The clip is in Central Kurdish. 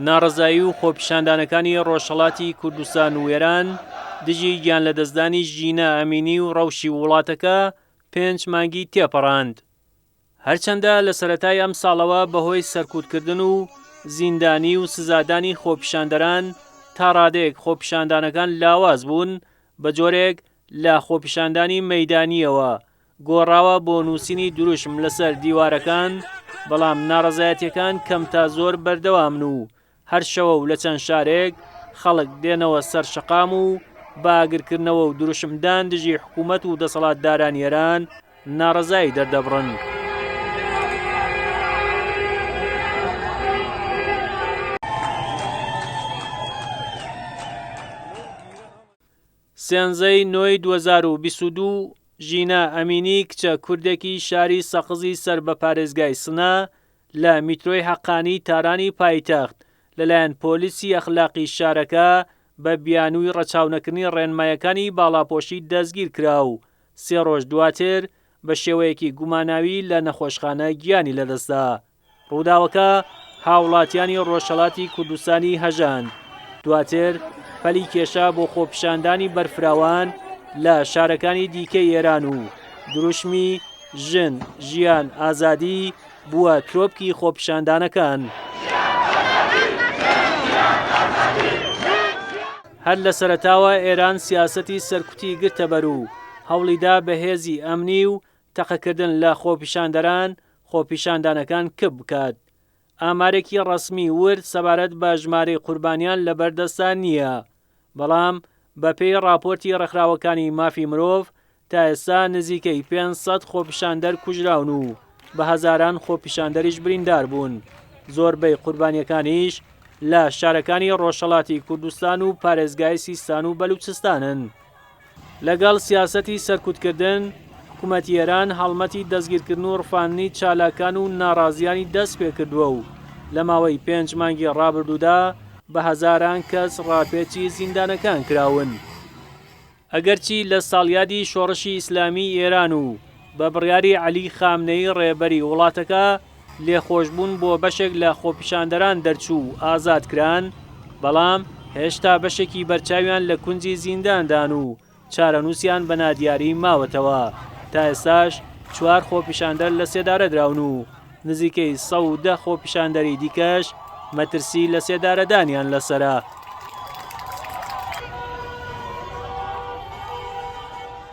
ناڕەزایی و خۆپیشاندانەکانی ڕۆژهەڵاتی کوردستان و ئێران دژی گیان لە دەستدانی ژینە ئەمینی و ڕەوشی وڵاتەکە 5 مانگی تێپەڕاند. هەرچەندە لە سەرەتای ئەم ساڵەوە بەهۆی سەرکوتکردن و زیندانی و سزادانی خۆپیشاندەران تا ڕادەیەک خۆپیشاندانەکان لاواز بوون، بە جۆرێک لە خۆپیشاندانی مەیدانیەوە گۆڕاوە بۆ نووسینی دروشم لەسەر دیوارەکان، بەڵام ناڕەزایەتیەکان کەم تا زۆر بەردەوامن و هەر شەوە و لە چەند شارێک خەڵک دێنەوە سەر شەقام و باگرکردنەوە و دروشمدان دژی حکوومەت و دەسەڵاتدارانی ئێران ناڕەزایی دەردەبڕن. سێنزەی نۆی 2022 ژینە ئەمینی کچە کوردێکی شاری سەقزی سەر بە پارێزگای سنە لە میترۆی حەقانی تارانی پایتەخت لەلایەن پۆلیسی ئەخلاقی شارەکە بە بیانووی ڕەچاونەکردنی ڕێنمایەکانی باڵاپۆشی دەستگیر کرا و 3 ڕۆژ دواتر بە شێوەیەکی گوماناوی لە نەخۆشخانە گیانی لەدەستدا. ڕووداوەکە هاوڵاتیانی ڕۆژهەڵاتی کوردستانی هەژاند. دواتر پەلی کێشا بۆ خۆپیشاندانی بەرفراوان لە شارەکانی دیکەی ئێران و دروشمی ژن، ژیان، ئازادی بووە ترۆپکی خۆپیشاندانەکان. هەر لە سەرەتاوە ئێران سیاسەتی سەرکوتی گرتە بەر و هەوڵیدا بەهێزی ئەمنی و تەقەکردن لە خۆپیشاندانەکان کەم بکات. ئامارێکی ڕەسمی ورد سەبارەت بە ژمارەی قوربانیان لەبەردەستان نییە، بەڵام بەپێی راپۆرتی ڕێکخراوەکانی مافی مرۆڤ تا ئێستا نزیکەی 500 خۆپیشاندەر کوژراون و بە هەزاران خۆپیشاندەریش بریندار بوون. زۆربەی قوربانیەکانیش لە شارەکانی ڕۆژهەڵاتی کوردستان و پارێزگای سیستان و بەلوچستانن. لەگەڵ سیاسەتی سەرکوتکردن، حکوومەتی ئێران هەڵمەتی دەستگیرکردن و ڕفاندنی چالاکان و ناڕازیانی دەست پێ کردووە و لە ماوەی 5 مانگی ڕابردوودا بە هەزاران کەس ڕاپێچی زیندانەکان کراون. ئەگەرچی لە ساڵیادی شۆڕشی ئیسلامی ئێران و بە بڕیاری عەلی خامنەیی ڕێبەری وڵاتەکە لێخۆشبوون بۆ بەشێک لە خۆپیشاندەران دەرچوو ئازادکران، بەڵام هێشتا بەشێکی بەرچاویان لە کونجی زینداندان و چارەنووسیان بە نادیاری ماوەتەوە. تا ئێستاش 4 خۆپیشاندەر لە سێدارە دراون و نزیکەی 110 خۆپیشاندەری دیکەش مەترسی لە سێدارەدانیان لەسەرە.